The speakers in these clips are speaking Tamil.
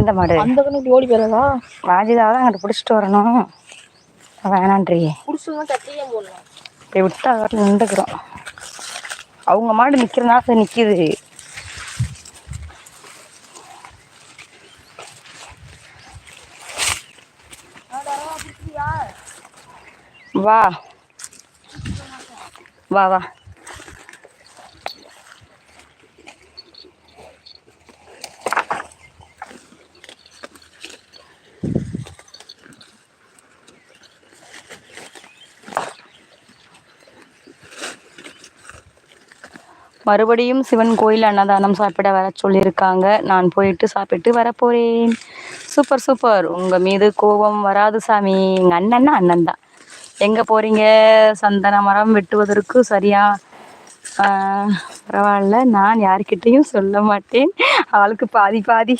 எந்த மாடு? அந்த கண்ணு ஓடி போயிடாதா? வாஜிதாவை தான் அங்கிட்டு பிடிச்சிட்டு வரணும். வேணான்றியே. பிடிச்சதான் தட்டியே போடலாம். இப்போ விட்டா அதில் நின்றுக்கிறோம். அவங்க மாடு நிற்கிறனால அது நிற்கிது. வா வா வா. மறுபடியும் சிவன் கோயில் அன்னதானம் சாப்பிட வர சொல்லியிருக்காங்க. நான் போயிட்டு சாப்பிட்டு வரப்போகிறேன். Super super. உங்கள் மீது கோபம் வராது சாமி. எங்கள் அண்ணன்னா அண்ணன் தான். எங்கே போகிறீங்க? சந்தன மரம் வெட்டுவதற்கு சரியா? பரவாயில்ல, நான் யார்கிட்டையும் சொல்ல மாட்டேன். ஆளுக்கு பாதி பாதி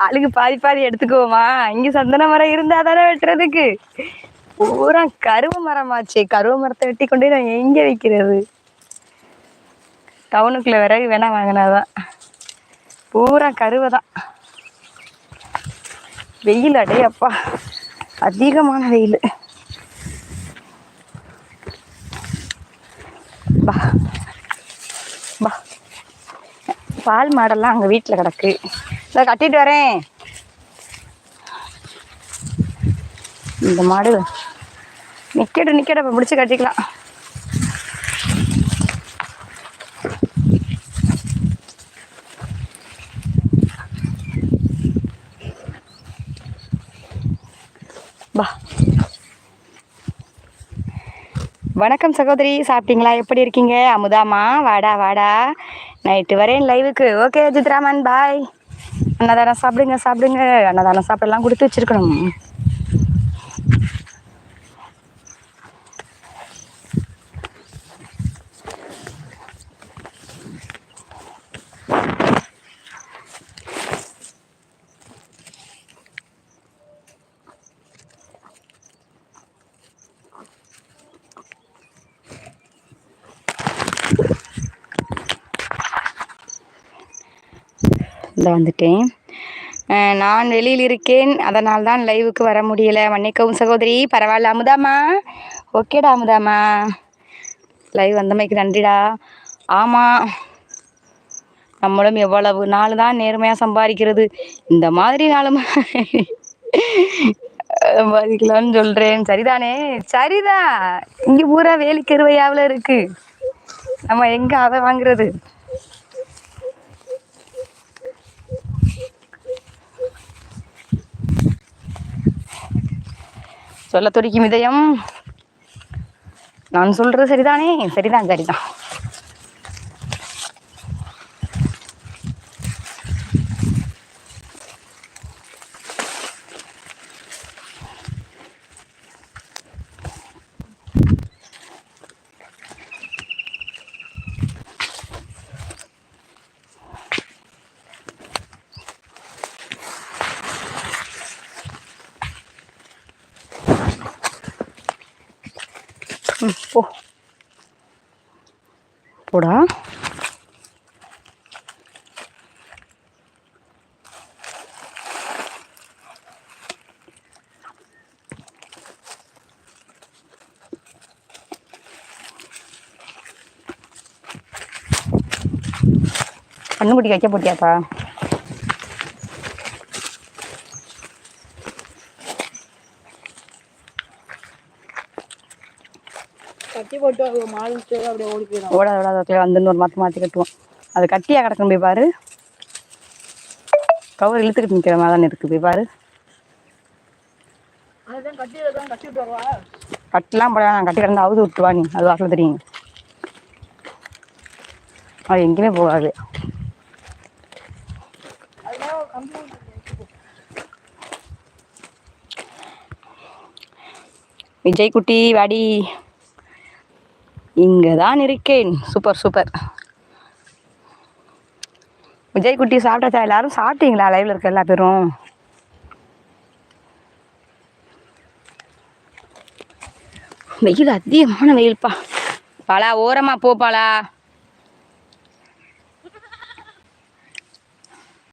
ஆளுக்கு பாதி பாதி எடுத்துக்குவோமா? இங்கே சந்தன மரம் இருந்தால் தானே வெட்டுறதுக்கு. பூரா கருவ மரமாச்சே. கருவ மரத்தை வெட்டி கொண்டே நான் எங்கே வைக்கிறது? டவுனுக்குள்ளே விறகு வேணா வாங்கினாதான். பூரா கருவை தான். வெயில் அடே அப்பா, அதிகமான வெயில். பா பா. பால் மாடெல்லாம் அங்கே வீட்டில் கிடக்கு. இதை கட்டிட்டு வரேன். இந்த மாடு நிற்கட்டு இப்போ பிடிச்சி கட்டிக்கலாம். பா. வணக்கம் சகோதரி, சாப்பிட்டீங்களா? எப்படி இருக்கீங்க? அமுதாமா, வாடா வாடா, நைட்டு வரேன் லைவுக்கு. ஓகே ஜித்ராமன், பாய். அன்னதானம் சாப்பிடுங்க சாப்பிடுங்க. அன்னதானம் சாப்பிடலாம் கொடுத்து வச்சிருக்கணும். இந்த வந்துட்டேன். நான் வெளியில் இருக்கேன், அதனால் தான் லைவுக்கு வர முடியலை. மன்னிக்கவும் சகோதரி. பரவாயில்ல அமுதாமா. ஓகேடா அமுதாமா, லைவ் வந்தமைக்கு நன்றிடா. ஆமாம், நம்மளும் எவ்வளவு நாள் தான் நேர்மையாக சம்பாதிக்கிறது. இந்த மாதிரி நாளும் சம்பாதிக்கலான்னு சொல்கிறேன். சரிதானே? சரிதான். இங்கே பூரா வேலிக்கருவையாவில் இருக்கு. நம்ம எங்கே அதை வாங்குறது? சொல்ல துடிக்கும் இதயம். நான் சொல்றது சரிதானே? சரிதான் சரிதான். போ போடா. கண்ணுக்குட்டி வைக்க போட்டியாப்பா? கட்டி போட்டு மாறிட்டு அப்படியே ஓடி போயிடும். ஓடாத வந்து இன்னொரு மாற்றி கட்டுவோம். அது கட்டியாக கிடக்கும். போய் பாரு, கவர் இழுத்துக்கிட்டு நிற்கிற மாதிரி தானே இருக்குது. போய் பாரு. கட்டெலாம் போட நான் கட்டி கிடந்து அவுது விட்டுவா. நீ அது வாக்கில் தெரியுங்க. அது எங்கேயுமே போகாது. விஜய் குட்டி வாடி. இங்கே தான் இருக்கேன். Super super. விஜய் குட்டி சாப்பிட்டாச்சா? எல்லாரும் சாப்பிட்டீங்களா? லைவ்ல இருக்க எல்லா பேரும். வெயில் அதிகமான வெயில்ப்பா. பாலா ஓரமா போ பாலா.